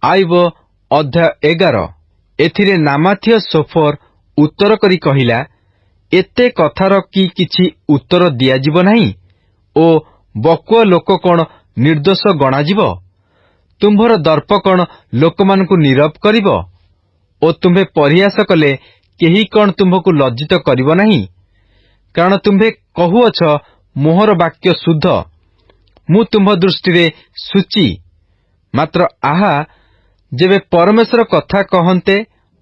ଆଇବ ଅଧ୍ୟାୟ 11। ଏଥିରେ ନାମାଥୀୟ ସୋଫର ଉତ୍ତର କରି କହିଲା, ଏତେ କଥାର କି କିଛି ଉତ୍ତର ଦିଆଯିବ ନାହିଁ ଓ ବକୁଆ ଲୋକ କଣ ନିର୍ଦ୍ଦୋଷ ଗଣାଯିବ? ତୁମ୍ଭର ଦର୍ପ କଣ ଲୋକମାନଙ୍କୁ ନୀରବ କରିବ ଓ ତୁମ୍ଭେ ପରିହାସ କଲେ କେହି କଣ ତୁମ୍ଭକୁ ଲଜ୍ଜିତ କରିବ ନାହିଁ? କାରଣ ତୁମ୍ଭେ କହୁଅଛ, ମୋହର ବାକ୍ୟ ଶୁଦ୍ଧ, ମୁଁ ତୁମ୍ଭ ଦୃଷ୍ଟିରେ ସୂଚି। ମାତ୍ର ଆହା, ଯେବେ ପରମେଶ୍ୱର କଥା କହନ୍ତେ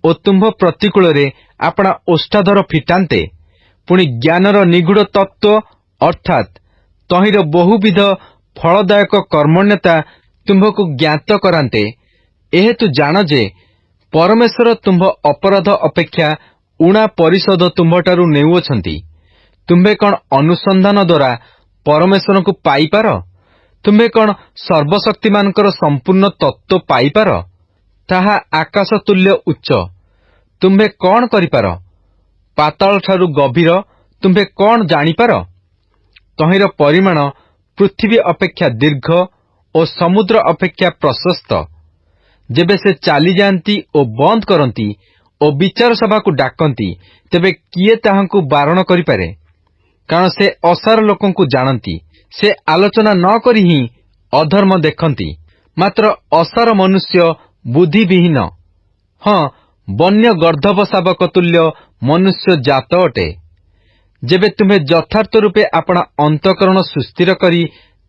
ଓ ତୁମ୍ଭ ପ୍ରତିକୂଳରେ ଆପଣା ଓଷ୍ଠାଧର ଫିଟାନ୍ତେ, ପୁଣି ଜ୍ଞାନର ନିଗୂଢ଼ ତତ୍ତ୍ୱ ଅର୍ଥାତ୍ ତହିଁର ବହୁବିଧ ଫଳଦାୟକ କର୍ମଣ୍ୟତା ତୁମ୍ଭକୁ ଜ୍ଞାତ କରାନ୍ତେ, ଏହେତୁ ଜାଣ ଯେ ପରମେଶ୍ୱର ତୁମ୍ଭ ଅପରାଧ ଅପେକ୍ଷା ଊଣା ପରିଶୋଧ ତୁମ୍ଭଠାରୁ ନେଉଅଛନ୍ତି। ତୁମ୍ଭେ କଣ ଅନୁସନ୍ଧାନ ଦ୍ୱାରା ପରମେଶ୍ୱରଙ୍କୁ ପାଇପାର? ତୁମ୍ଭେ କଣ ସର୍ବଶକ୍ତିମାନଙ୍କର ସମ୍ପୂର୍ଣ୍ଣ ତତ୍ତ୍ୱ ପାଇପାର? ତାହା ଆକାଶ ତୁଲ୍ୟ ଉଚ୍ଚ। ତୁମ୍ଭେ କଣ କରିପାର? ପାତାଳଠାରୁ ଗଭୀର ତୁମ୍ଭେ କଣ ଜାଣିପାର? ତହିଁର ପରିମାଣ ପୃଥିବୀ ଅପେକ୍ଷା ଦୀର୍ଘ ଓ ସମୁଦ୍ର ଅପେକ୍ଷା ପ୍ରଶସ୍ତ। ଯେବେ ସେ ଚାଲିଯାଆନ୍ତି ଓ ବନ୍ଦ କରନ୍ତି ଓ ବିଚାର ସଭାକୁ ଡାକନ୍ତି, ତେବେ କିଏ ତାହାଙ୍କୁ ବାରଣ କରିପାରେ? କାରଣ ସେ ଅସାର ଲୋକଙ୍କୁ ଜାଣନ୍ତି। ସେ ଆଲୋଚନା ନ କରି ହିଁ ଅଧର୍ମ ଦେଖନ୍ତି। ମାତ୍ର ଅସାର ମନୁଷ୍ୟ ବୁଦ୍ଧିବିହୀନ, ହଁ, ବନ୍ୟ ଗର୍ଦ୍ଦଭ ଶାବକ ତୁଲ୍ୟ ମନୁଷ୍ୟ ଜାତ ଅଟେ। ଯେବେ ତୁମ୍ଭେ ଯଥାର୍ଥ ରୂପେ ଆପଣା ଅନ୍ତଃକରଣ ସୁସ୍ଥିର କରି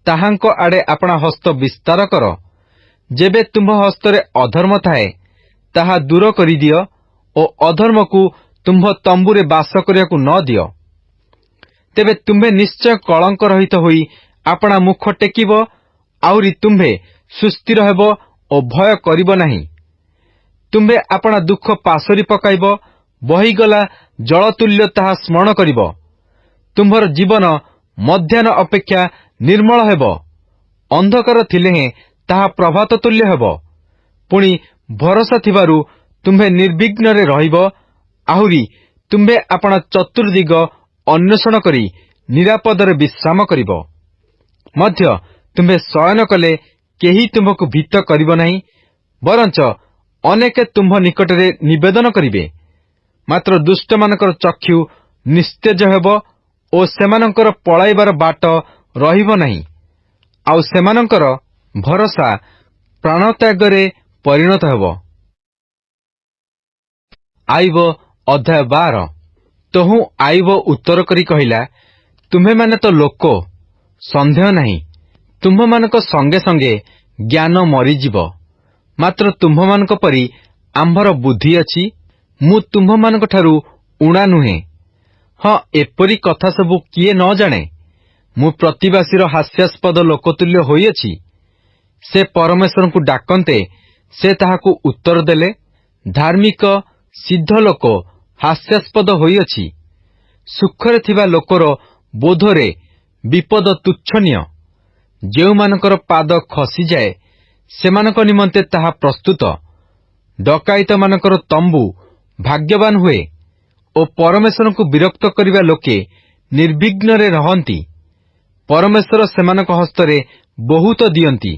ତାହାଙ୍କ ଆଡ଼େ ଆପଣା ହସ୍ତ ବିସ୍ତାର କର, ଯେବେ ତୁମ୍ଭ ହସ୍ତରେ ଅଧର୍ମ ଥାଏ, ତାହା ଦୂର କରିଦିଅ ଓ ଅଧର୍ମକୁ ତୁମ୍ଭ ତମ୍ବୁରେ ବାସ କରିବାକୁ ନ ଦିଅ। ତେବେ ତୁମ୍ଭେ ନିଶ୍ଚୟ କଳଙ୍କ ରହିତ ହୋଇ ଆପଣା ମୁଖ ଟେକିବ, ଆହୁରି ତୁମ୍ଭେ ସୁସ୍ଥିର ହେବ ଓ ଭୟ କରିବ ନାହିଁ। ତୁମ୍ଭେ ଆପଣା ଦୁଃଖ ପାସୋରି ପକାଇବ, ବହିଗଲା ଜଳତୁଲ୍ୟ ତାହା ସ୍ମରଣ କରିବ। ତୁମ୍ଭର ଜୀବନ ମଧ୍ୟାହ୍ନ ଅପେକ୍ଷା ନିର୍ମଳ ହେବ, ଅନ୍ଧକାର ଥିଲେ ହେଁ ତାହା ପ୍ରଭାତ ତୁଲ୍ୟ ହେବ। ପୁଣି ଭରସା ଥିବାରୁ ତୁମ୍ଭେ ନିର୍ବିଘ୍ନରେ ରହିବ, ଆହୁରି ତୁମ୍ଭେ ଆପଣା ଚତୁର୍ଦ୍ଦିଗ ଅନ୍ୱେଷଣ କରି ନିରାପଦରେ ବିଶ୍ରାମ କରିବ। ମଧ୍ୟ ତୁମ୍ଭେ ଶୟନ କଲେ କେହି ତୁମ୍ଭକୁ ଭୀତ କରିବ ନାହିଁ, ବରଞ୍ଚ ଅନେକେ ତୁମ୍ଭ ନିକଟରେ ନିବେଦନ କରିବେ। ମାତ୍ର ଦୁଷ୍ଟମାନଙ୍କର ଚକ୍ଷୁ ନିସ୍ତେଜ ହେବ ଓ ସେମାନଙ୍କର ପଳାଇବାର ବାଟ ରହିବ ନାହିଁ, ଆଉ ସେମାନଙ୍କର ଭରସା ପ୍ରାଣତ୍ୟାଗରେ ପରିଣତ ହେବ। ଆଇବ ଅଧ୍ୟାୟ 12। ତହୁଁ ଆଇବ ଉତ୍ତର କରି କହିଲା, ତୁମ୍ଭେମାନେ ତ ଲୋକ, ସନ୍ଦେହ ନାହିଁ। ତୁମ୍ଭମାନଙ୍କ ସଙ୍ଗେ ସଙ୍ଗେ ଜ୍ଞାନ ମରିଯିବ। ମାତ୍ର ତୁମ୍ଭମାନଙ୍କ ପରି ଆମ୍ଭର ବୁଦ୍ଧି ଅଛି। ମୁଁ ତୁମ୍ଭମାନଙ୍କଠାରୁ ଊଣା ନୁହେଁ। ହଁ, ଏପରି କଥା ସବୁ କିଏ ନ ଜାଣେ? ମୁଁ ପ୍ରତିବାସୀର ହାସ୍ୟାସ୍ପଦ ଲୋକତୁଲ୍ୟ ହୋଇଅଛି। ସେ ପରମେଶ୍ୱରଙ୍କୁ ଡାକନ୍ତେ, ସେ ତାହାକୁ ଉତ୍ତର ଦେଲେ। ଧାର୍ମିକ ସିଦ୍ଧ ଲୋକ ହାସ୍ୟାସ୍ପଦ ହୋଇଅଛି। ସୁଖରେ ଥିବା ଲୋକର ବୋଧରେ ବିପଦ ତୁଚ୍ଛନୀୟ। ଯେଉଁମାନଙ୍କର ପାଦ ଖସିଯାଏ, ସେମାନଙ୍କ ନିମନ୍ତେ ତାହା ପ୍ରସ୍ତୁତ। ଡକାଇତମାନଙ୍କର ତମ୍ବୁ ଭାଗ୍ୟବାନ ହୁଏ ଓ ପରମେଶ୍ୱରଙ୍କୁ ବିରକ୍ତ କରିବା ଲୋକେ ନିର୍ବିଘ୍ନରେ ରହନ୍ତି। ପରମେଶ୍ୱର ସେମାନଙ୍କ ହସ୍ତରେ ବହୁତ ଦିଅନ୍ତି।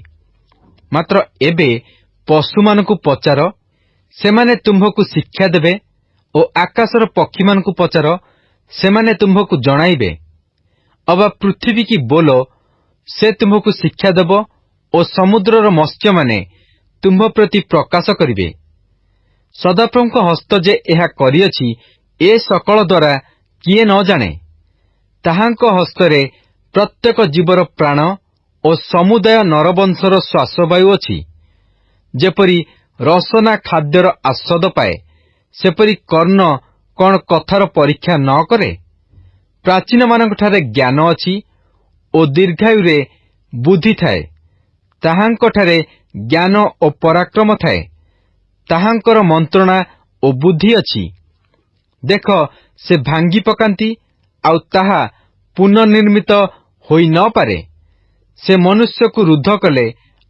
ମାତ୍ର ଏବେ ପଶୁମାନଙ୍କୁ ପଚାର, ସେମାନେ ତୁମ୍ଭକୁ ଶିକ୍ଷା ଦେବେ, ଓ ଆକାଶର ପକ୍ଷୀମାନଙ୍କୁ ପଚାର, ସେମାନେ ତୁମ୍ଭକୁ ଜଣାଇବେ। ଅବା ପୃଥିବୀ କି ବୋଲ, ସେ ତୁମ୍ଭକୁ ଶିକ୍ଷା ଦେବ, ଓ ସମୁଦ୍ରର ମତ୍ସ୍ୟମାନେ ତୁମ୍ଭ ପ୍ରତି ପ୍ରକାଶ କରିବେ। ସଦାପ୍ରଭୁଙ୍କ ହସ୍ତ ଯେ ଏହା କରିଅଛି, ଏ ସକଳ ଦ୍ୱାରା କିଏ ନ ଜାଣେ? ତାହାଙ୍କ ହସ୍ତରେ ପ୍ରତ୍ୟେକ ଜୀବର ପ୍ରାଣ ଓ ସମୁଦାୟ ନରବଂଶର ଶ୍ୱାସବାୟୁ ଅଛି। ଯେପରି ରସନା ଖାଦ୍ୟର ଆସ୍ୱାଦ ପାଏ, ସେପରି କର୍ଣ୍ଣ କଣ କଥାର ପରୀକ୍ଷା ନ କରେ? ପ୍ରାଚୀନମାନଙ୍କଠାରେ ଜ୍ଞାନ ଅଛି ଓ ଦୀର୍ଘାୟୁରେ ବୁଦ୍ଧି ଥାଏ। ତାହାଙ୍କଠାରେ ଜ୍ଞାନ ଓ ପରାକ୍ରମ ଥାଏ। ତାହାଙ୍କର ମନ୍ତ୍ରଣା ଓ ବୁଦ୍ଧି ଅଛି। ଦେଖ, ସେ ଭାଙ୍ଗି ପକାନ୍ତି, ଆଉ ତାହା ପୁନର୍ନିର୍ମିତ ହୋଇ ନ ପାରେ। ସେ ମନୁଷ୍ୟକୁ ରୁଦ୍ଧ କଲେ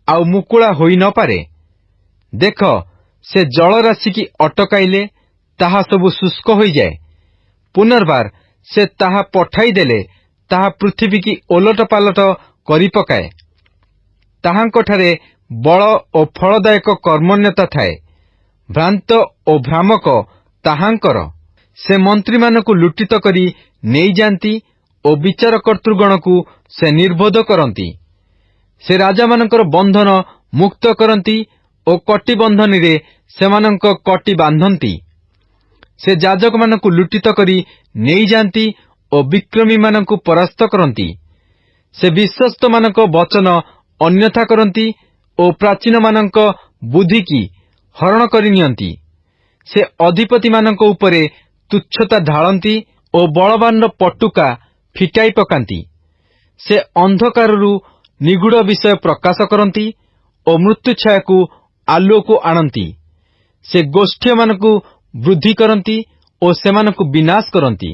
ଆଉ ମୁକୁଳା ହୋଇ ନ ପାରେ। ଦେଖ, ସେ ଜଳରାଶିକି ଅଟକାଇଲେ ତାହା ସବୁ ଶୁଷ୍କ ହୋଇଯାଏ। ପୁନର୍ବାର ସେ ତାହା ପଠାଇଦେଲେ ତାହା ପୃଥିବୀକି ଓଲଟ ପାଲଟ କରି ପକାଏ। ତାହାଙ୍କଠାରେ ବଳ ଓ ଫଳଦାୟକ କର୍ମଣ୍ୟତା ଥାଏ। ଭ୍ରାନ୍ତ ଓ ଭ୍ରାମକ ତାହାଙ୍କର। ସେ ମନ୍ତ୍ରୀମାନଙ୍କୁ ଲୁଟିତ କରି ନେଇଯାଆନ୍ତି ଓ ବିଚାରକର୍ତ୍ତୃଗଣକୁ ସେ ନିର୍ବୋଧ କରନ୍ତି। ସେ ରାଜାମାନଙ୍କର ବନ୍ଧନ ମୁକ୍ତ କରନ୍ତି ଓ କଟିବନ୍ଧନୀରେ ସେମାନଙ୍କ କଟି ବାନ୍ଧନ୍ତି। ସେ ଯାଜକମାନଙ୍କୁ ଲୁଟିତ କରି ନେଇଯାଆନ୍ତି ଓ ବିକ୍ରମୀମାନଙ୍କୁ ପରାସ୍ତ କରନ୍ତି। ସେ ବିଶ୍ୱସ୍ତମାନଙ୍କ ବଚନ ଅନ୍ୟଥା କରନ୍ତି ଓ ପ୍ରାଚୀନମାନଙ୍କ ବୁଦ୍ଧିକି ହରଣ କରିନିଅନ୍ତି। ସେ ଅଧିପତିମାନଙ୍କ ଉପରେ ତୁଚ୍ଛତା ଢାଳନ୍ତି ଓ ବଳବାନର ପଟୁକା ଫିଟାଇ ପକାନ୍ତି। ସେ ଅନ୍ଧକାରରୁ ନିଗୁଢ଼ ବିଷୟ ପ୍ରକାଶ କରନ୍ତି ଓ ମୃତ୍ୟୁଛାୟାକୁ ଆଲୁଅକୁ ଆଣନ୍ତି। ସେ ଗୋଷ୍ଠୀମାନଙ୍କୁ ବୃଦ୍ଧି କରନ୍ତି ଓ ସେମାନଙ୍କୁ ବିନାଶ କରନ୍ତି।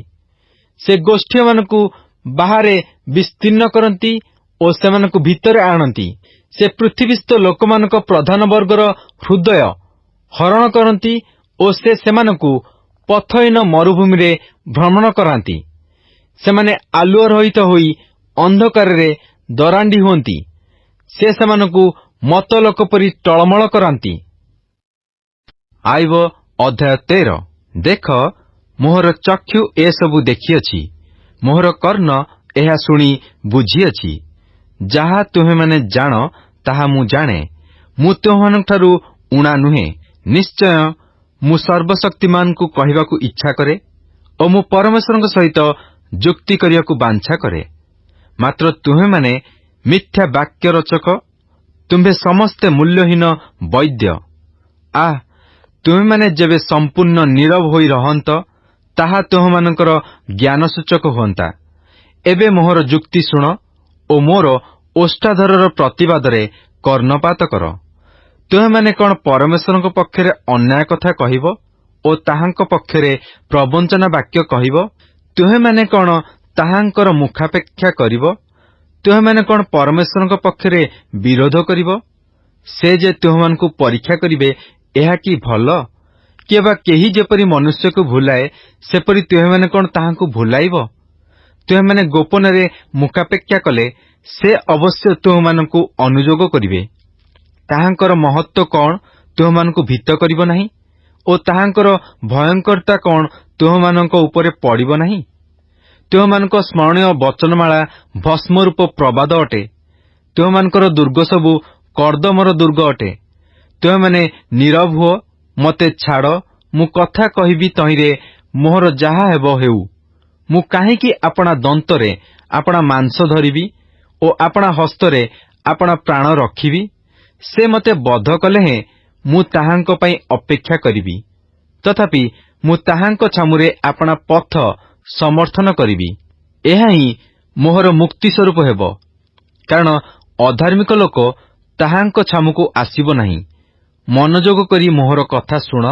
ସେ ଗୋଷ୍ଠୀମାନଙ୍କୁ ବାହାରେ ବିସ୍ତୀର୍ଣ୍ଣ କରନ୍ତି ଓ ସେମାନଙ୍କୁ ଭିତରେ ଆଣନ୍ତି। ସେ ପୃଥିବୀସ୍ଥ ଲୋକମାନଙ୍କ ପ୍ରଧାନ ବର୍ଗର ହୃଦୟ ହରଣ କରନ୍ତି ଓ ସେ ସେମାନଙ୍କୁ ପଥହୀନ ମରୁଭୂମିରେ ଭ୍ରମଣ କରାନ୍ତି। ସେମାନେ ଆଲୁଅ ରହିତ ହୋଇ ଅନ୍ଧକାରରେ ଦରାଣ୍ଡି ହୁଅନ୍ତି। ସେ ସେମାନଙ୍କୁ ମତ ଲୋକ ପରି ଟଳମଳ କରାନ୍ତି। ଆଇବ ଅଧ୍ୟାୟ 13। ଦେଖ, ମୋହର ଚକ୍ଷୁ ଏସବୁ ଦେଖିଅଛି, ମୋହର କର୍ଣ୍ଣ ଏହା ଶୁଣି ବୁଝିଅଛି। ଯାହା ତୁମେମାନେ ଜାଣ ତାହା ମୁଁ ଜାଣେ। ମୁଁ ତୁମମାନଙ୍କଠାରୁ ଊଣା ନୁହେଁ। ନିଶ୍ଚୟ ମୁଁ ସର୍ବଶକ୍ତିମାନଙ୍କୁ କହିବାକୁ ଇଚ୍ଛା କରେ ଓ ମୁଁ ପରମେଶ୍ୱରଙ୍କ ସହିତ ଯୁକ୍ତି କରିବାକୁ ବାଞ୍ଛା କରେ। ମାତ୍ର ତୁମେମାନେ ମିଥ୍ୟା ବାକ୍ୟ ରଚକ, ତୁମ୍ଭେ ସମସ୍ତେ ମୂଲ୍ୟହୀନ ବୈଦ୍ୟ। ତୁମେମାନେ ଯେବେ ସମ୍ପୂର୍ଣ୍ଣ ନୀରବ ହୋଇ ରହନ୍ତ, ତାହା ତୁମମାନଙ୍କର ଜ୍ଞାନସୂଚକ ହୁଅନ୍ତା। ଏବେ ମୋହର ଯୁକ୍ତି ଶୁଣ ଓ ମୋର ଓଷ୍ଠାଧରର ପ୍ରତିବାଦରେ କର୍ଣ୍ଣପାତ କର। ତୁମେମାନେ କଣ ପରମେଶ୍ୱରଙ୍କ ପକ୍ଷରେ ଅନ୍ୟାୟ କଥା କହିବ ଓ ତାହାଙ୍କ ପକ୍ଷରେ ପ୍ରବଞ୍ଚନା ବାକ୍ୟ କହିବ? ତୁମେମାନେ କଣ ତାହାଙ୍କର ମୁଖାପେକ୍ଷା କରିବ? ତୁମେମାନେ କଣ ପରମେଶ୍ୱରଙ୍କ ପକ୍ଷରେ ବିରୋଧ କରିବ? ସେ ଯେ ତୁମମାନଙ୍କୁ ପରୀକ୍ଷା କରିବେ, ଏହା କି ଭଲ? କିଏବା କେହି ଯେପରି ମନୁଷ୍ୟକୁ ଭୁଲାଏ, ସେପରି ତୁମେମାନେ କଣ ତାହାଙ୍କୁ ଭୁଲାଇବ? ତୁମେମାନେ ଗୋପନରେ ମୁଖାପେକ୍ଷା କଲେ ସେ ଅବଶ୍ୟ ତୁମମାନଙ୍କୁ ଅନୁଯୋଗ କରିବେ। ତାହାଙ୍କର ମହତ୍ତ୍ୱ କଣ ତୁମମାନଙ୍କୁ ଭୀତ କରିବ ନାହିଁ ଓ ତାହାଙ୍କର ଭୟଙ୍କରତା କଣ ତୁମମାନଙ୍କ ଉପରେ ପଡ଼ିବ ନାହିଁ? ତୁମମାନଙ୍କ ସ୍ମରଣୀୟ ବଚନମାଳା ଭସ୍ମରୂପ ପ୍ରବାଦ ଅଟେ। ତୁମମାନଙ୍କର ଦୁର୍ଗ ସବୁ କର୍ଦ୍ଦମର ଦୁର୍ଗ ଅଟେ। ତୁମେମାନେ ନୀରବ ହୁଅ, ମୋତେ ଛାଡ଼, ମୁଁ କଥା କହିବି ତହିଁରେ ମୋହର ଯାହା ହେବ ହେଉ। ମୁଁ କାହିଁକି ଆପଣା ଦନ୍ତରେ ଆପଣା ମାଂସ ଧରିବି ଓ ଆପଣା ହସ୍ତରେ ଆପଣା ପ୍ରାଣ ରଖିବି? ସେ ମୋତେ ବଧ କଲେ ହେଁ ମୁଁ ତାହାଙ୍କ ପାଇଁ ଅପେକ୍ଷା କରିବି। ତଥାପି ମୁଁ ତାହାଙ୍କ ଛାମୁରେ ଆପଣା ପଥ ସମର୍ଥନ କରିବି। ଏହା ହିଁ ମୋହର ମୁକ୍ତି ସ୍ୱରୂପ ହେବ। କାରଣ ଅଧାର୍ମିକ ଲୋକ ତାହାଙ୍କ ଛାମୁକୁ ଆସିବ ନାହିଁ। ମନୋଯୋଗ କରି ମୋହର କଥା ଶୁଣ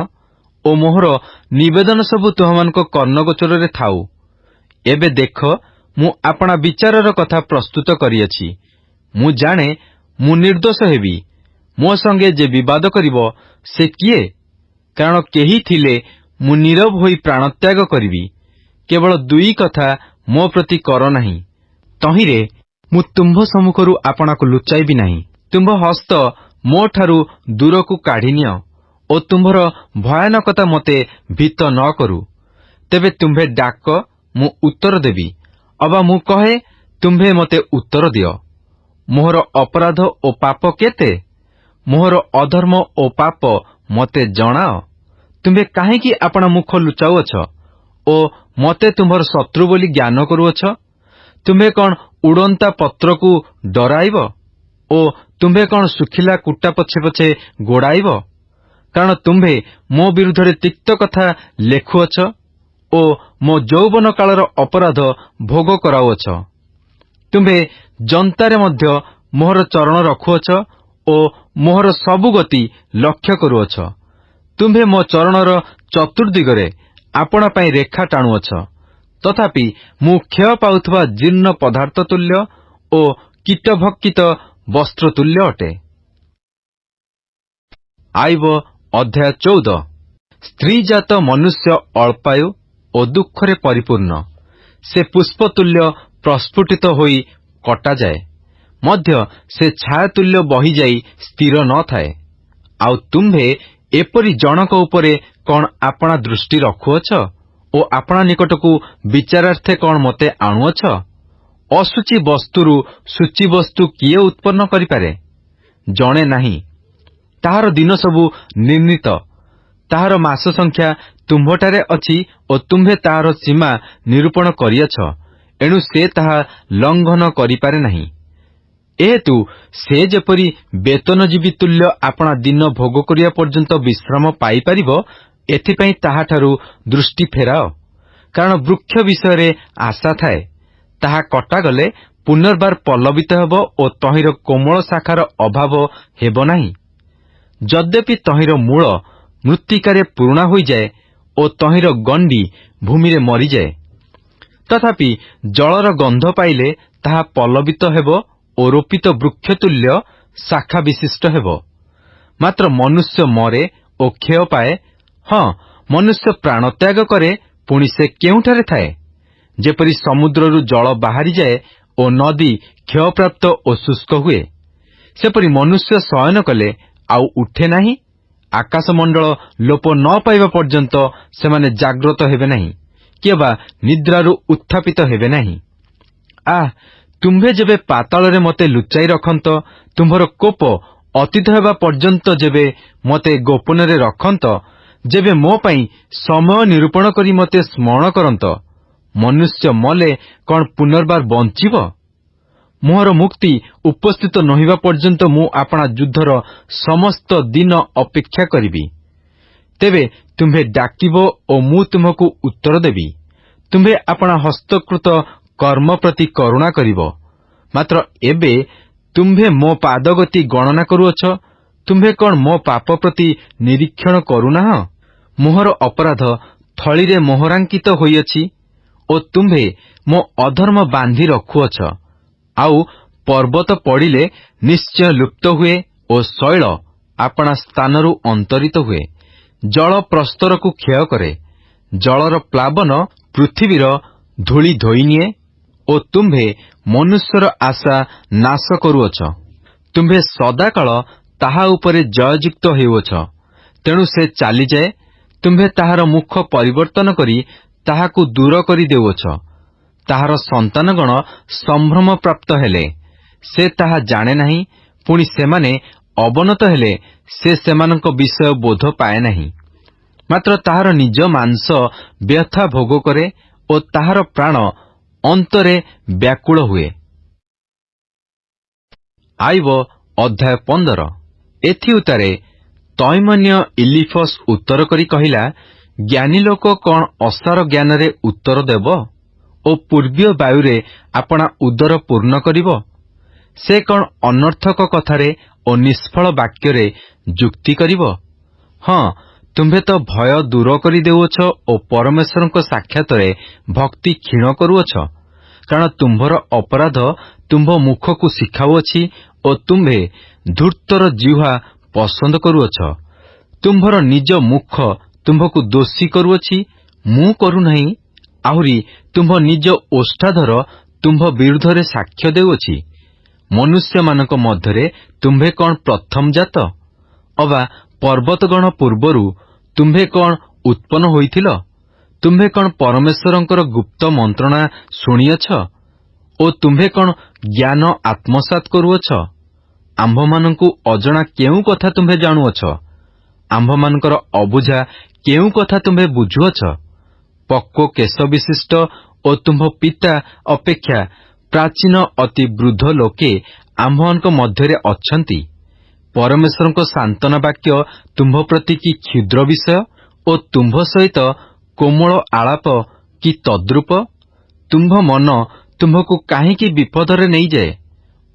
ଓ ମୋହର ନିବେଦନ ସବୁ ତୁମମାନଙ୍କ କର୍ଣ୍ଣଗୋଚରରେ ଥାଉ। ଏବେ ଦେଖ, ମୁଁ ଆପଣା ବିଚାରର କଥା ପ୍ରସ୍ତୁତ କରିଅଛି। ମୁଁ ଜାଣେ ମୁଁ ନିର୍ଦ୍ଦୋଷ ହେବି। ମୋ ସଙ୍ଗେ ଯେ ବିବାଦ କରିବ, ସେ କିଏ? କାରଣ କେହି ଥିଲେ ମୁଁ ନୀରବ ହୋଇ ପ୍ରାଣତ୍ୟାଗ କରିବି। କେବଳ ଦୁଇ କଥା ମୋ ପ୍ରତି କର ନାହିଁ, ତହିଁରେ ମୁଁ ତୁମ୍ଭ ସମ୍ମୁଖରୁ ଆପଣାକୁ ଲୁଚାଇବି ନାହିଁ। ତୁମ୍ଭ ହସ୍ତ ମୋ ଠାରୁ ଦୂରକୁ କାଢ଼ିନିଅ ଓ ତୁମ୍ଭର ଭୟାନକତା ମୋତେ ଭୀତ ନ କରୁ। ତେବେ ତୁମ୍ଭେ ଡାକ, ମୁଁ ଉତ୍ତର ଦେବି, ଅବା ମୁଁ କହେ, ତୁମ୍ଭେ ମୋତେ ଉତ୍ତର ଦିଅ। ମୋହର ଅପରାଧ ଓ ପାପ କେତେ? ମୋହର ଅଧର୍ମ ଓ ପାପ ମୋତେ ଜଣାଅ। ତୁମ୍ଭେ କାହିଁକି ଆପଣା ମୁଖ ଲୁଚାଉଅଛ ଓ ମୋତେ ତୁମ୍ଭର ଶତ୍ରୁ ବୋଲି ଜ୍ଞାନ କରୁଅଛ? ତୁମ୍ଭେ କଣ ଉଡ଼ନ୍ତା ପତ୍ରକୁ ଡରାଇବ ଓ ତୁମ୍ଭେ କଣ ଶୁଖିଲା କୁଟା ପଛେ ପଛେ ଗୋଡ଼ାଇବ? କାରଣ ତୁମ୍ଭେ ମୋ ବିରୁଦ୍ଧରେ ତିକ୍ତ କଥା ଲେଖୁଅଛ ଓ ମୋ ଯୌବନ କାଳର ଅପରାଧ ଭୋଗ କରାଉଅଛ। ତୁମ୍ଭେ ଯନ୍ତାରେ ମଧ୍ୟ ମୋହର ଚରଣ ରଖୁଅଛ ଓ ମୋହର ସବୁ ଗତି ଲକ୍ଷ୍ୟ କରୁଅଛ। ତୁମ୍ଭେ ମୋ ଚରଣର ଚତୁର୍ଦିଗରେ ଆପଣା ପାଇଁ ରେଖା ଟାଣୁଅଛ। ତଥାପି ମୁଁ କ୍ଷୟ ପାଉଥିବା ଜୀର୍ଣ୍ଣ ପଦାର୍ଥ ତୁଲ୍ୟ ଓ କୀଟଭକ୍ଷିତ ବସ୍ତ୍ର ତୁଲ୍ୟ ଅଟେ। ଆଇବ ଅଧ୍ୟାୟ 14। ସ୍ତ୍ରୀଜାତ ମନୁଷ୍ୟ ଅଳ୍ପାୟୁ ଓ ଦୁଃଖରେ ପରିପୂର୍ଣ୍ଣ। ସେ ପୁଷ୍ପତୁଲ୍ୟ ପ୍ରସ୍ଫୁଟିତ ହୋଇ କଟାଯାଏ। ମଧ୍ୟ ସେ ଛାୟାତୁଲ୍ୟ ବହିଯାଇ ସ୍ଥିର ନ ଥାଏ। ଆଉ ତୁମ୍ଭେ ଏପରି ଜଣକ ଉପରେ କଣ ଆପଣା ଦୃଷ୍ଟି ରଖୁଅଛ ଓ ଆପଣା ନିକଟକୁ ବିଚାରାର୍ଥେ କଣ ମୋତେ ଆଣୁଅଛ? ଅଶୁଚି ବସ୍ତୁରୁ ଶୁଚି ବସ୍ତୁ କିଏ ଉତ୍ପନ୍ନ କରିପାରେ? ଜଣେ ନାହିଁ। ତାହାର ଦିନ ସବୁ ନିର୍ଣ୍ଣିତ, ତାହାର ମାସ ସଂଖ୍ୟା ତୁମ୍ଭଠାରେ ଅଛି ଓ ତୁମ୍ଭେ ତାହାର ସୀମା ନିରୂପଣ କରିଅଛ, ଏଣୁ ସେ ତାହା ଲଙ୍ଘନ କରିପାରେ ନାହିଁ। ଏହେତୁ ସେ ଯେପରି ବେତନଜୀବୀ ତୁଲ୍ୟ ଆପଣା ଦିନ ଭୋଗ କରିବା ପର୍ଯ୍ୟନ୍ତ ବିଶ୍ରାମ ପାଇପାରିବ, ଏଥିପାଇଁ ତାହାଠାରୁ ଦୃଷ୍ଟି ଫେରାଅ। କାରଣ ବୃକ୍ଷ ବିଷୟରେ ଆଶା ଥାଏ, ତାହା କଟାଗଲେ ପୁନର୍ବାର ପଲ୍ଲବିତ ହେବ ଓ ତହିଁର କୋମଳ ଶାଖାର ଅଭାବ ହେବ ନାହିଁ। ଯଦ୍ୟପି ତହିଁର ମୂଳ ମୃତ୍ତିକାରେ ପୁରୁଣା ହୋଇଯାଏ ଓ ତହିଁର ଗଣ୍ଡି ଭୂମିରେ ମରିଯାଏ, ତଥାପି ଜଳର ଗନ୍ଧ ପାଇଲେ ତାହା ପଲ୍ଲବିତ ହେବ ଓ ରୋପିତ ବୃକ୍ଷତୁଲ୍ୟ ଶାଖା ବିଶିଷ୍ଟ ହେବ। ମାତ୍ର ମନୁଷ୍ୟ ମରେ ଓ କ୍ଷୟ ପାଏ। ହଁ, ମନୁଷ୍ୟ ପ୍ରାଣତ୍ୟାଗ କରେ, ପୁଣି ସେ କେଉଁଠାରେ ଥାଏ? ଯେପରି ସମୁଦ୍ରରୁ ଜଳ ବାହାରିଯାଏ ଓ ନଦୀ କ୍ଷୟପ୍ରାପ୍ତ ଓ ଶୁଷ୍କ ହୁଏ, ସେପରି ମନୁଷ୍ୟ ଶୟନ କଲେ ଆଉ ଉଠେ ନାହିଁ। ଆକାଶମଣ୍ଡଳ ଲୋପ ନ ପାଇବା ପର୍ଯ୍ୟନ୍ତ ସେମାନେ ଜାଗ୍ରତ ହେବେ ନାହିଁ, କିମ୍ବା ନିଦ୍ରାରୁ ଉତ୍ଥାପିତ ହେବେ ନାହିଁ। ତୁମ୍ଭେ ଯେବେ ପାତାଳରେ ମୋତେ ଲୁଚାଇ ରଖନ୍ତ, ତୁମ୍ଭର କୋପ ଅତୀତ ହେବା ପର୍ଯ୍ୟନ୍ତ ଯେବେ ମୋତେ ଗୋପନରେ ରଖନ୍ତ, ଯେବେ ମୋ ପାଇଁ ସମୟ ନିରୂପଣ କରି ମୋତେ ସ୍ମରଣ କରନ୍ତ, ମନୁଷ୍ୟ ମଲେ କଣ ପୁନର୍ବାର ବଞ୍ଚିବ? ମୋହର ମୁକ୍ତି ଉପସ୍ଥିତ ନହେବା ପର୍ଯ୍ୟନ୍ତ ମୁଁ ଆପଣା ଯୁଦ୍ଧର ସମସ୍ତ ଦିନ ଅପେକ୍ଷା କରିବି। ତେବେ ତୁମ୍ଭେ ଡାକିବ ଓ ମୁଁ ତୁମ୍ଭକୁ ଉତ୍ତର ଦେବି। ତୁମ୍ଭେ ଆପଣା ହସ୍ତକୃତ କର୍ମ ପ୍ରତି କରୁଣା କରିବ। ମାତ୍ର ଏବେ ତୁମ୍ଭେ ମୋ ପାଦଗତି ଗଣନା କରୁଅଛ। ତୁମ୍ଭେ କଣ ମୋ ପାପ ପ୍ରତି ନିରୀକ୍ଷଣ କରୁନାହଁ? ମୋହର ଅପରାଧ ଥଳିରେ ମୋହରାଙ୍କିତ ହୋଇଅଛି ଓ ତୁମ୍ଭେ ମୋ ଅଧର୍ମ ବାନ୍ଧି ରଖୁଅଛ। ଆଉ ପର୍ବତ ପଡ଼ିଲେ ନିଶ୍ଚୟ ଲୁପ୍ତ ହୁଏ ଓ ଶୈଳ ଆପଣା ସ୍ଥାନରୁ ଅନ୍ତରିତ ହୁଏ। ଜଳ ପ୍ରସ୍ତରକୁ କ୍ଷୟ କରେ, ଜଳର ପ୍ଲାବନ ପୃଥିବୀର ଧୂଳି ଧୋଇନିଏ ଓ ତୁମ୍ଭେ ମନୁଷ୍ୟର ଆଶା ନାଶ କରୁଅଛ। ତୁମ୍ଭେ ସଦାକାଳ ତାହା ଉପରେ ଜୟଯୁକ୍ତ ହେଉଅଛ, ତେଣୁ ସେ ଚାଲିଯାଏ। ତୁମ୍ଭେ ତାହାର ମୁଖ ପରିବର୍ତ୍ତନ କରି ତାହାକୁ ଦୂର କରି ଦେଉଅଛ। ତାହାର ସନ୍ତାନଗଣ ସମ୍ଭ୍ରମ ପ୍ରାପ୍ତ ହେଲେ ସେ ତାହା ଜାଣେ ନାହିଁ, ପୁଣି ସେମାନେ ଅବନତ ହେଲେ ସେ ସେମାନଙ୍କ ବିଷୟ ବୋଧ ପାଏ ନାହିଁ। ମାତ୍ର ତାହାର ନିଜ ମାଂସ ବ୍ୟଥା ଭୋଗ କରେ ଓ ତାହାର ପ୍ରାଣ ଅନ୍ତରେ ବ୍ୟାକୁଳ ହୁଏ। ଆଇବ ଅଧ୍ୟାୟ 15। ଏଥିଉତ୍ତାରେ ତୈମନ୍ୟ ଇଲିଫସ୍ ଉତ୍ତର କରି କହିଲା, ଜ୍ଞାନୀ ଲୋକ କଣ ଅସାର ଜ୍ଞାନରେ ଉତ୍ତର ଦେବ ଓ ପୂର୍ବୀୟ ବାୟୁରେ ଆପଣା ଉଦର ପୂର୍ଣ୍ଣ କରିବ? ସେ କଣ ଅନର୍ଥକ କଥାରେ ଓ ନିଷ୍ଫଳ ବାକ୍ୟରେ ଯୁକ୍ତି କରିବ? ହଁ, ତୁମ୍ଭେ ତ ଭୟ ଦୂର କରି ଦେଉଅଛ ଓ ପରମେଶ୍ୱରଙ୍କ ସାକ୍ଷାତରେ ଭକ୍ତି କ୍ଷୀଣ କରୁଅଛ। କାରଣ ତୁମ୍ଭର ଅପରାଧ ତୁମ୍ଭ ମୁଖକୁ ଶିଖାଉଅଛି ଓ ତୁମ୍ଭେ ଧୂର୍ତ୍ତର ଜିହ୍ୱା ପସନ୍ଦ କରୁଅଛ। ତୁମ୍ଭର ନିଜ ମୁଖ ତୁମ୍ଭକୁ ଦୋଷୀ କରୁଅଛି, ମୁଁ କରୁନାହିଁ। ଆହୁରି ତୁମ୍ଭ ନିଜ ଓଷ୍ଠାଧର ତୁମ୍ଭ ବିରୁଦ୍ଧରେ ସାକ୍ଷ୍ୟ ଦେଉଅଛି। ମନୁଷ୍ୟମାନଙ୍କ ମଧ୍ୟରେ ତୁମ୍ଭେ କଣ ପ୍ରଥମ ଜାତ? ଅବା ପର୍ବତଗଣ ପୂର୍ବରୁ ତୁମ୍ଭେ କଣ ଉତ୍ପନ୍ନ ହୋଇଥିଲ? ତୁମ୍ଭେ କଣ ପରମେଶ୍ୱରଙ୍କର ଗୁପ୍ତ ମନ୍ତ୍ରଣା ଶୁଣିଅଛ ଓ ତୁମ୍ଭେ କଣ ଜ୍ଞାନ ଆତ୍ମସାତ୍ କରୁଅଛ? ଆମ୍ଭମାନଙ୍କୁ ଅଜଣା କେଉଁ କଥା ତୁମ୍ଭେ ଜାଣୁଅଛ? ଆମ୍ଭମାନଙ୍କର ଅବୁଝା କେଉଁ କଥା ତୁମ୍ଭେ ବୁଝୁଅଛ? ପକ୍ୱ କେଶ ବିଶିଷ୍ଟ ଓ ତୁମ୍ଭ ପିତା ଅପେକ୍ଷା ପ୍ରାଚୀନ ଅତି ବୃଦ୍ଧ ଲୋକେ ଆମ୍ଭମାନଙ୍କ ମଧ୍ୟରେ ଅଛନ୍ତି। ପରମେଶ୍ୱରଙ୍କ ସାନ୍ତ୍ୱନା ବାକ୍ୟ ତୁମ୍ଭ ପ୍ରତି କି କ୍ଷୁଦ୍ର ବିଷୟ ଓ ତୁମ୍ଭ ସହିତ କୋମଳ ଆଳାପ କି ତଦ୍ରୂପ? ତୁମ୍ଭ ମନ ତୁମ୍ଭକୁ କାହିଁକି ବିପଦରେ ନେଇଯାଏ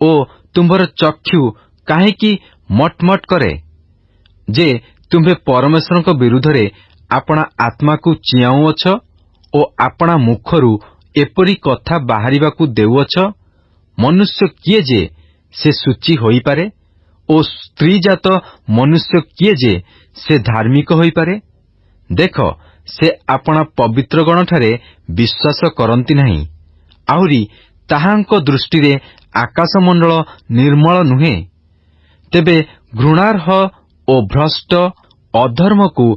ଓ ତୁମ୍ଭର ଚକ୍ଷୁ କାହିଁକି ମଟମଟ କରେ, ଯେ ତୁମ୍ଭେ ପରମେଶ୍ୱରଙ୍କ ବିରୁଦ୍ଧରେ ଆପଣା ଆତ୍ମାକୁ ଚିଆଉଅଛ ଓ ଆପଣା ମୁଖରୁ ଏପରି କଥା ବାହାରିବାକୁ ଦେଉଅଛ? ମନୁଷ୍ୟ କିଏ ଯେ ସେ ସୂଚୀ ହୋଇପାରେ ଓ ସ୍ତ୍ରୀଜାତ ମନୁଷ୍ୟ କିଏ ଯେ ସେ ଧାର୍ମିକ ହୋଇପାରେ? ଦେଖ, ସେ ଆପଣା ପବିତ୍ରଗଣଠାରେ ବିଶ୍ୱାସ କରନ୍ତି ନାହିଁ, ଆହୁରି ତାହାଙ୍କ ଦୃଷ୍ଟିରେ ଆକାଶମଣ୍ଡଳ ନିର୍ମଳ ନୁହେଁ? ତେବେ ଘୃଣାର୍ହ ଓ ଭ୍ରଷ୍ଟ ଅଧର୍ମକୁ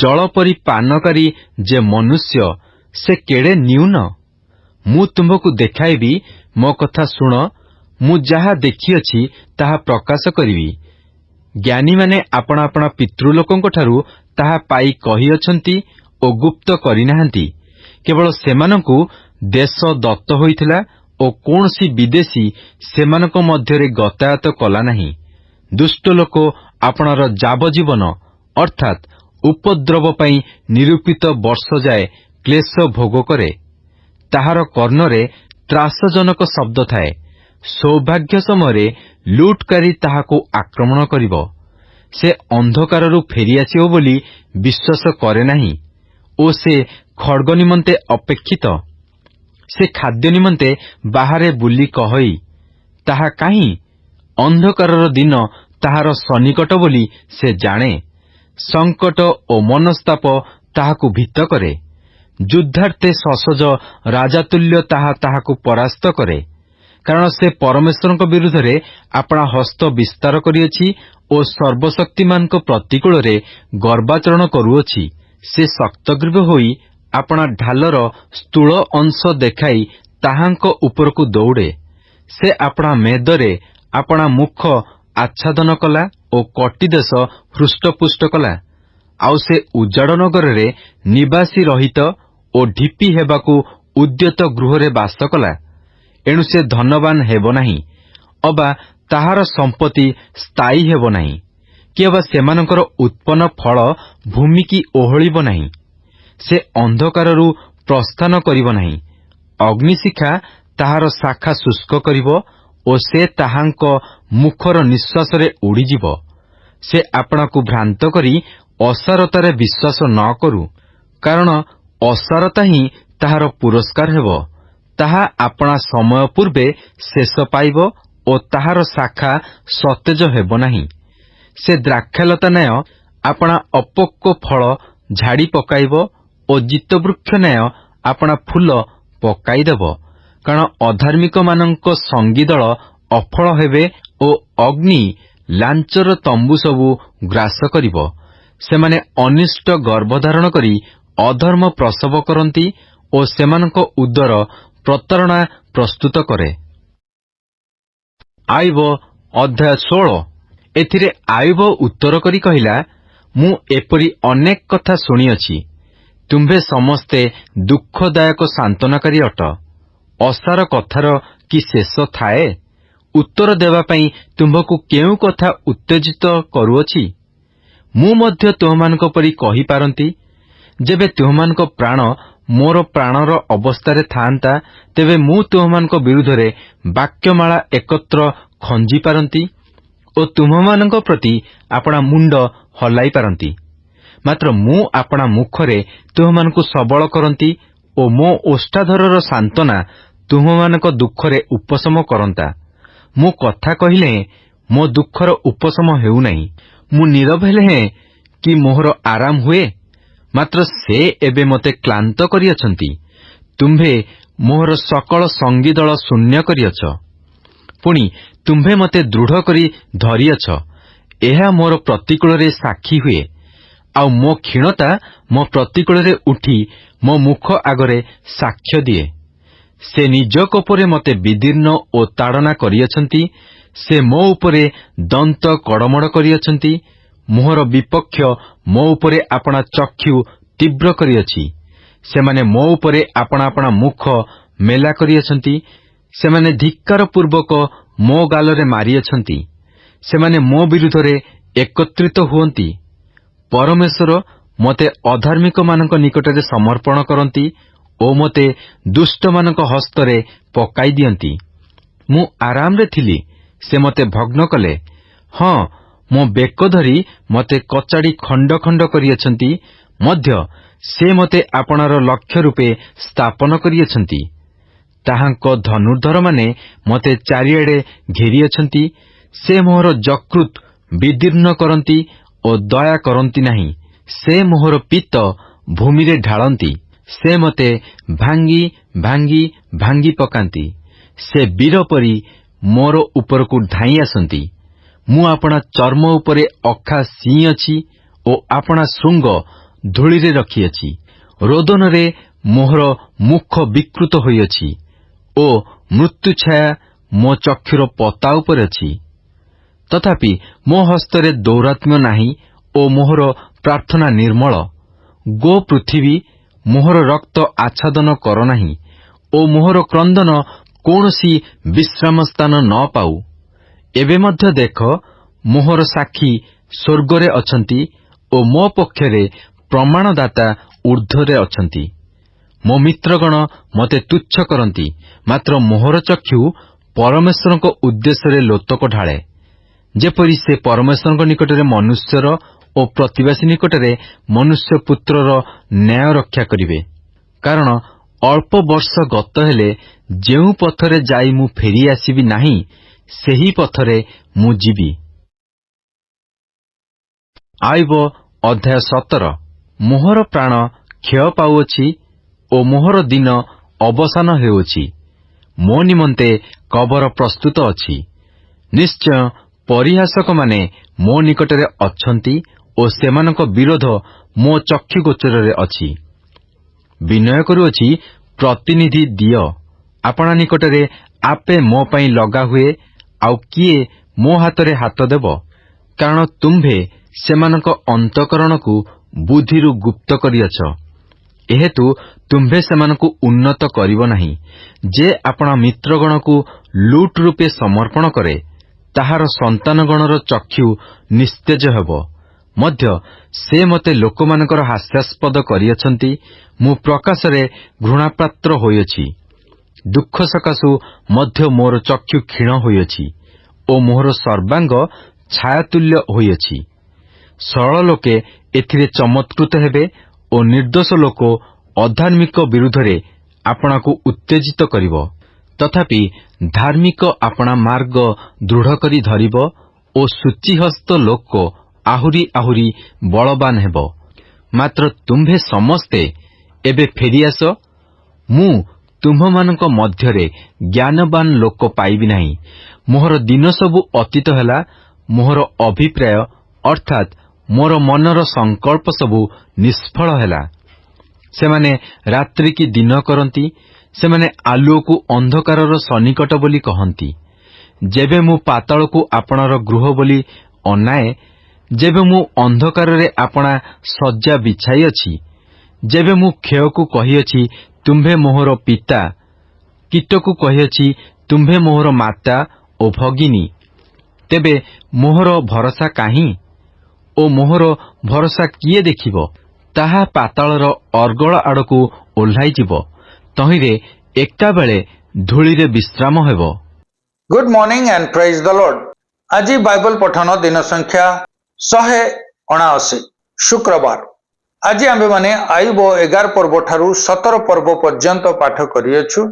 ଜଳ ପରି ପାନକାରୀ ଯେ ମନୁଷ୍ୟ, ସେ କେଡ଼େ ନ୍ୟୁନ। ମୁଁ ତୁମ୍ଭକୁ ଦେଖାଇବି, ମୋ କଥା ଶୁଣ। ମୁଁ ଯାହା ଦେଖିଅଛି ତାହା ପ୍ରକାଶ କରିବି। ଜ୍ଞାନୀମାନେ ଆପଣା ଆପଣା ପିତୃଲୋକଙ୍କଠାରୁ ତାହା ପାଇ କହିଅଛନ୍ତି ଓ ଗୁପ୍ତ କରିନାହାନ୍ତି। କେବଳ ସେମାନଙ୍କୁ ଦେଶ ଦତ୍ତ ହୋଇଥିଲା ଓ କୌଣସି ବିଦେଶୀ ସେମାନଙ୍କ ମଧ୍ୟରେ ଗତାୟତ କଲା ନାହିଁ। ଦୁଷ୍ଟ ଲୋକ ଆପଣାର ଯାବଜୀବନ ଅର୍ଥାତ୍ ଉପଦ୍ରବ ପାଇଁ ନିରୂପିତ ବର୍ଷ ଯାଏ କ୍ଲେଶ ଭୋଗ କରେ। ତାହାର କର୍ଣ୍ଣରେ ତ୍ରାସଜନକ ଶବ୍ଦ ଥାଏ। ସୌଭାଗ୍ୟ ସମୟରେ ଲୁଟକାରୀ ତାହାକୁ ଆକ୍ରମଣ କରିବ। ସେ ଅନ୍ଧକାରରୁ ଫେରିଆସିବ ବୋଲି ବିଶ୍ୱାସ କରେ ନାହିଁ ଓ ସେ ଖଡ୍ଗ ନିମନ୍ତେ ଅପେକ୍ଷିତ। ସେ ଖାଦ୍ୟ ନିମନ୍ତେ ବାହାରେ ବୁଲି କହଇ, ତାହା କାହିଁ? ଅନ୍ଧକାରର ଦିନ ତାହାର ସନ୍ନିକଟ ବୋଲି ସେ ଜାଣେ। ସଙ୍କଟ ଓ ମନସ୍ତାପ ତାହାକୁ ଭୀତ କରେ। ଯୁଦ୍ଧାର୍ଥେ ସସଜ ରାଜାତୁଲ୍ୟ ତାହାକୁ ପରାସ୍ତ କରେ। କାରଣ ସେ ପରମେଶ୍ୱରଙ୍କ ବିରୁଦ୍ଧରେ ଆପଣା ହସ୍ତ ବିସ୍ତାର କରିଅଛି ଓ ସର୍ବଶକ୍ତିମାନଙ୍କ ପ୍ରତିକୂଳରେ ଗର୍ବାଚରଣ କରୁଅଛି। ସେ ଶକ୍ତଗ୍ରୀବ ହୋଇ ଆପଣା ଢାଲର ସ୍ଥୂଳ ଅଂଶ ଦେଖାଇ ତାହାଙ୍କ ଉପରକୁ ଦୌଡ଼େ। ସେ ଆପଣା ମେଦରେ ଆପଣା ମୁଖ ଆଚ୍ଛାଦନ କଲା ଓ କଟିଦେଶ ହୃଷ୍ଟପୁଷ୍ଟ କଲା। ଆଉ ସେ ଉଜାଡ଼ ନଗରରେ ନିବାସୀ ରହିତ ଓ ଢିପି ହେବାକୁ ଉଦ୍ୟତ ଗୃହରେ ବାସ କଲା। ଏଣୁ ସେ ଧନବାନ ହେବ ନାହିଁ, ଅବା ତାହାର ସମ୍ପତ୍ତି ସ୍ଥାୟୀ ହେବ ନାହିଁ, କି ଅବା ସେମାନଙ୍କର ଉତ୍ପନ୍ନ ଫଳ ଭୂମିକି ଓହଳିବ ନାହିଁ। ସେ ଅନ୍ଧକାରରୁ ପ୍ରସ୍ଥାନ କରିବ ନାହିଁ। ଅଗ୍ନିଶିଖା ତାହାର ଶାଖା ଶୁଷ୍କ କରିବ ଓ ସେ ତାହାଙ୍କ ମୁଖର ନିଶ୍ୱାସରେ ଉଡ଼ିଯିବ। ସେ ଆପଣାକୁ ଭ୍ରାନ୍ତ କରି ଅସାରତାରେ ବିଶ୍ୱାସ ନ କରୁ, କାରଣ ଅସାରତା ହିଁ ତାହାର ପୁରସ୍କାର ହେବ। ତାହା ଆପଣା ସମୟ ପୂର୍ବେ ଶେଷ ପାଇବ ଓ ତାହାର ଶାଖା ସତେଜ ହେବ ନାହିଁ। ସେ ଦ୍ରାକ୍ଷାଲତା ନ୍ୟାୟ ଆପଣା ଅପକ୍ୱ ଫଳ ଝାଡ଼ି ପକାଇବ ଓ ଜିତବୃକ୍ଷ ନ୍ୟାୟ ଆପଣା ଫୁଲ ପକାଇଦେବ। କାରଣ ଅଧାର୍ମିକମାନଙ୍କ ସଙ୍ଗୀ ଦଳ ଅଫଳ ହେବେ ଓ ଅଗ୍ନି ଲାଞ୍ଚର ତମ୍ବୁ ସବୁ ଗ୍ରାସ କରିବ। ସେମାନେ ଅନିଷ୍ଟ ଗର୍ଭଧାରଣ କରି ଅଧର୍ମ ପ୍ରସବ କରନ୍ତି ଓ ସେମାନଙ୍କ ଉଦର ପ୍ରତାରଣା ପ୍ରସ୍ତୁତ କରେ। ଆୟୁବ ଅଧ୍ୟାୟ 16। ଏଥିରେ ଆୟୁବ ଉତ୍ତର କରି କହିଲା, ମୁଁ ଏପରି ଅନେକ କଥା ଶୁଣିଅଛି। ତୁମ୍ଭେ ସମସ୍ତେ ଦୁଃଖଦାୟକ ସାନ୍ତ୍ୱନାକାରୀ ଅଟ। ଅସାର କଥାର କି ଶେଷ ଥାଏ? ଉତ୍ତର ଦେବା ପାଇଁ ତୁମ୍ଭକୁ କେଉଁ କଥା ଉତ୍ତେଜିତ କରୁଅଛି? ମୁଁ ମଧ୍ୟ ତୁମମାନଙ୍କ ପରି କହିପାରନ୍ତି। ଯେବେ ତୁମମାନଙ୍କ ପ୍ରାଣ ମୋର ପ୍ରାଣର ଅବସ୍ଥାରେ ଥାଆନ୍ତା, ତେବେ ମୁଁ ତୁମମାନଙ୍କ ବିରୁଦ୍ଧରେ ବାକ୍ୟମାଳା ଏକତ୍ର ଖଞ୍ଜି ପାରନ୍ତି ଓ ତୁମମାନଙ୍କ ପ୍ରତି ଆପଣା ମୁଣ୍ଡ ହଲାଇ ପାରନ୍ତି। ମାତ୍ର ମୁଁ ଆପଣା ମୁଖରେ ତୁମମାନଙ୍କୁ ସବଳ କରନ୍ତି ଓ ମୋ ଓଷ୍ଠାଧରର ସାନ୍ତ୍ୱନା ତୁମମାନଙ୍କ ଦୁଃଖରେ ଉପଶମ କରନ୍ତା। ମୁଁ କଥା କହିଲେ ମୋ ଦୁଃଖର ଉପଶମ ହେଉନାହିଁ। ମୁଁ ନୀରବ ହେଲେ କି ମୋହର ଆରାମ ହୁଏ? ମାତ୍ର ସେ ଏବେ ମୋତେ କ୍ଳାନ୍ତ କରିଅଛନ୍ତି। ତୁମ୍ଭେ ମୋହର ସକଳ ସଙ୍ଗୀ ଦଳ ଶୂନ୍ୟ କରିଅଛ। ପୁଣି ତୁମ୍ଭେ ମୋତେ ଦୃଢ଼ କରି ଧରିଅଛ। ଏହା ମୋର ପ୍ରତିକୂଳରେ ସାକ୍ଷୀ ହୁଏ। ଆଉ ମୋ କ୍ଷୀଣତା ମୋ ପ୍ରତିକୂଳରେ ଉଠି ମୋ ମୁଖ ଆଗରେ ସାକ୍ଷ୍ୟ ଦିଏ। ସେ ନିଜ କୋପରେ ମୋତେ ବିଦୀର୍ଣ୍ଣ ଓ ତାଡ଼ନା କରିଅଛନ୍ତି। ସେ ମୋ ଉପରେ ଦନ୍ତ କଡ଼ମଡ଼ କରିଅଛନ୍ତି। ମୋହର ବିପକ୍ଷ ମୋ ଉପରେ ଆପଣା ଚକ୍ଷୁ ତୀବ୍ର କରିଅଛି। ସେମାନେ ମୋ ଉପରେ ଆପଣା ଆପଣା ମୁଖ ମେଲା କରିଅଛନ୍ତି। ସେମାନେ ଧିକ୍କାର ପୂର୍ବକ ମୋ ଗାଲରେ ମାରିଅଛନ୍ତି। ସେମାନେ ମୋ ବିରୁଦ୍ଧରେ ଏକତ୍ରିତ ହୁଅନ୍ତି। ପରମେଶ୍ୱର ମୋତେ ଅଧାର୍ମିକମାନଙ୍କ ନିକଟରେ ସମର୍ପଣ କରନ୍ତି ଓ ମୋତେ ଦୁଷ୍ଟମାନଙ୍କ ହସ୍ତରେ ପକାଇ ଦିଅନ୍ତି। ମୁଁ ଆରାମରେ ଥିଲି, ସେ ମୋତେ ଭଗ୍ନ କଲେ। ହଁ, ମୋ ବେକ ଧରି ମୋତେ କଚାଡ଼ି ଖଣ୍ଡ ଖଣ୍ଡ କରିଅଛନ୍ତି ମଧ୍ୟ ସେ ମୋତେ ଆପଣାର ଲକ୍ଷ୍ୟ ରୂପେ ସ୍ଥାପନ କରିଅଛନ୍ତି। ତାହାଙ୍କ ଧନୁର୍ଦ୍ଧରମାନେ ମୋତେ ଚାରିଆଡ଼େ ଘେରିଅଛନ୍ତି। ସେ ମୋହର ଯକୃତ୍ ବିଦୀର୍ଣ୍ଣ କରନ୍ତି ଓ ଦୟା କରନ୍ତି ନାହିଁ। ସେ ମୋହର ପିତ୍ତ ଭୂମିରେ ଢାଳନ୍ତି। ସେ ମୋତେ ଭାଙ୍ଗି ଭାଙ୍ଗି ଭାଙ୍ଗି ପକାନ୍ତି। ସେ ବୀର ପରି मोर उपरकू धाई आसंती। मु आपणा चर्म उपरे अखा सिंह अछि ओ आपणा श्रृंग धूलिरे रखिअछि। रोदनरे मोहर मुख विकृत होइअछि ओ मृत्यु छाया मो चक्षुर पता उपर अछि। तथापि मो हस्तरे दौरात्म्य नाही ओ मोहर प्रार्थना निर्मल। गो पृथिवी मोहर रक्त आच्छादन कर नाही ओ मोहर क्रंदन कौनसी विश्राम स्थान न पाऊ। एबे मध्य देख मोहर साक्षी स्वर्गरे अछंती ओ मो पक्षरे प्रमाणदाता ऊर्ध्वरे अछंती। मो मित्रगण मते तुच्छ करंती, मात्र मोहर चक्षु परमेश्वरक उद्देश्य लोतक ढाळे, जेपरि से परमेश्वरक निकटरे मनुष्यर ओ प्रतिवासी निकटरे मनुष्य पुत्रर न्याय रक्षा करिवे। कारण अल्प वर्ष गत हेले जेउ पथरे जाई मु फेरी आसीबि नाही, सेही पथरे मु जीवी। आइब अध्याय 17। मोहर प्राण क्षय पाउअछि ओ मोहर दिन अवसान हेउछि। मो निमंते कबर प्रस्तुत अछि। निश्चय परिहासक माने मो निकटरे अछंती ओ सेमानक विरोध मो चक्षुगोचରରେ अछि। विनय करुअछि, प्रतिनिधि दियो आपणा निकटरे आपे मो पई लगा हुए, आउ किए मो हातरे हाथ देब। कारण तुम्भे सेमानक अंतकरणकु बुद्धिरु गुप्त करिअछ। एहेतु तुम्भे सेमानकु उन्नत करिब नाही। जे आपणा मित्रगणकु लूट रूपे समर्पण करे, ताहार संतानगणर चक्षु निस्तेज हेब। मध्य से मते लोकमानकर हास्यास्पद करिअछंती। मु प्रकाशरे घृणापात्र होइअछि। दुख सकाशु मध्य मोर चक्षु क्षीण होइअछि ओ मोहर सर्वांग छायातुल्य होइअछि। सरल लोके एथिरे चमत्कृत हेबे ओ निर्दोष लोक अधार्मिक विरुद्धरे आपणाकु उत्तेजित करिब। तथापि धार्मिक आपणा मार्ग दृढ़ करी धरिब ओ सूचीहस्त लोक आहुरी आहुरी बलवान हेब। मात्र तुम्भे समस्ते एबे फेरिआस। मु तुम्भମାନଙ୍କ ମଧ୍ୟରେ ज्ञानवान लोक पाइबि नाही। मोहर दिन सबु अतीत हेला। मोहर अभिप्राय अर्थात मोर मनर संकल्प सबु निष्फल हेला। सेमाने रात्रि की दिन करंती, सेमाने आलुओकु अंधकारर सन्निकट बोली कहंती। जेबे मु पातालकु आपणार गृह बोली अनाए, जेबे मु अंधकाररे आपणा सज्जा बिछाई अछि, जेबे मु क्षयकु कहिअछि तुम्भे मोहर पिता, कीटकु कहिअछि तुम्भे मोहर माता ओ भगिनी, तेबे मोहर भरसा काहीं ओ मोहर भरसा किए देखिब? ताहा पातालर अर्गळ आडकु ओह्लाई जिब, तहिरे एका बेले धूलिरे विश्राम हेब। Good morning and praise the Lord. आज बाइबल पठन दिन संख्या 179 शुक्रवार। आज आम्भे माने आयुब 11 पर्व ठारू 17 पर्व पर्यंत पाठ करियछु।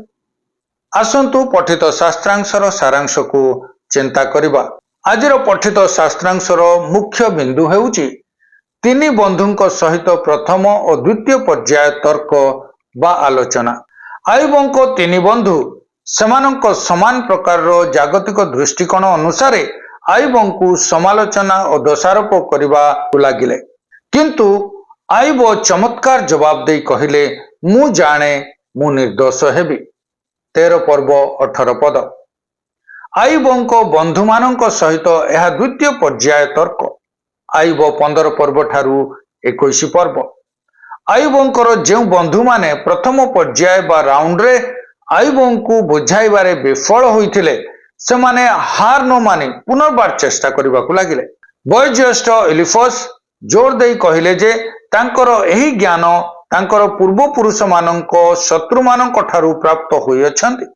आसंतु पठित शास्त्रांशर सारांश को चिंता करिबा। आजिर पठित शास्त्रांशर मुख्य बिंदु हेउची तीनी बंधुंक सहित प्रथम और द्वितीय पर्याय तर्क बा आलोचना। आयुबंक तीनी बंधु सेमानंक समान प्रकार जागतिक दृष्टिकोण अनुसारे आयुबंकु समालोचना और दोषारोप करबा लागिले, किंतु आयुब चमत्कार जवाब दे कहिले, मु जाने मु निर्दोष हेबि। 13 पर्व 18 पद। आयुबंक बंधु मानंक सहित यह द्वितीय पर्याय तर्क। आयुब 15 पर्व ठारू 21 पर्व। आयुबंकर जो बंधु माने प्रथम पर्याय बा राउंड रे आयुबंकु बुझाइबारे विफल होइथिले, सेमाने हार न मानि पुनर्बार चेष्टा करबा को लागिले। वयोज्येष्ठ एलिफस जोर दे कहिले जे तांकर एही ज्ञान तांकर पूर्व पुरुष मानंक शत्रु मानंक ठारू प्राप्त होई अछंती।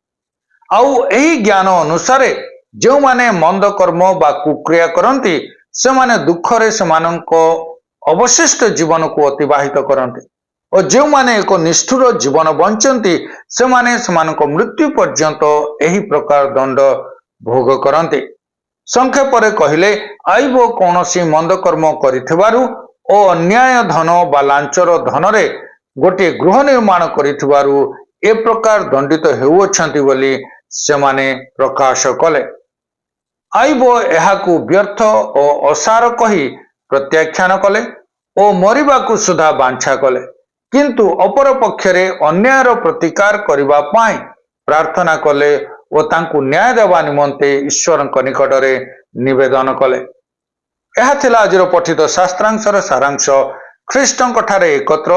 आउ एही ज्ञान अनुसारे जो माने मंद कर्म बा कुक्रिया करंती, सेमाने दुखरे सेमानंक अवशिष्ट जीवन को अतिबाहित करंती और जो माने एक निष्ठुर जीवन बंचंती, सेमाने सेमानंक मृत्यु पर्यंत एही प्रकार दंड भोग करंती। संक्षेप रे कहिले आयुब कौनसी मंद कर्म करिथिबारु ओ अन्याय धन बा लांचर धनरे गोटे गृह निर्माण करिथिबारु ए प्रकार दंडित हेउअछंती बोली ସେମାନେ ପ୍ରକାଶ କଲେ। ଆଇବ ଏହାକୁ ବ୍ୟର୍ଥ ଓ ଅସାର କହି ପ୍ରତ୍ୟାଖ୍ୟାନ କଲେ ଓ ମରିବାକୁ ସୁଦ୍ଧା ବାଞ୍ଛା କଲେ, କିନ୍ତୁ ଅପର ପକ୍ଷରେ ଅନ୍ୟାୟର ପ୍ରତିକାର କରିବା ପାଇଁ ପ୍ରାର୍ଥନା କଲେ ଓ ତାଙ୍କୁ ନ୍ୟାୟ ଦେବା ନିମନ୍ତେ ଈଶ୍ୱରଙ୍କ ନିକଟରେ ନିବେଦନ କଲେ। ଏହା ଥିଲା ଆଜିର ପଠିତ ଶାସ୍ତ୍ରାଂଶର ସାରାଂଶ। ଖ୍ରୀଷ୍ଟଙ୍କ ଠାରେ ଏକତ୍ର,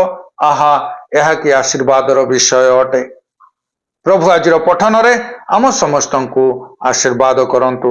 ଆହା ଏହା କି ଆଶୀର୍ବାଦର ବିଷୟ ଅଟେ। ପ୍ରଭୁ ଆଜିର ପଠନରେ ଆମ ସମସ୍ତଙ୍କୁ ଆଶୀର୍ବାଦ କରନ୍ତୁ।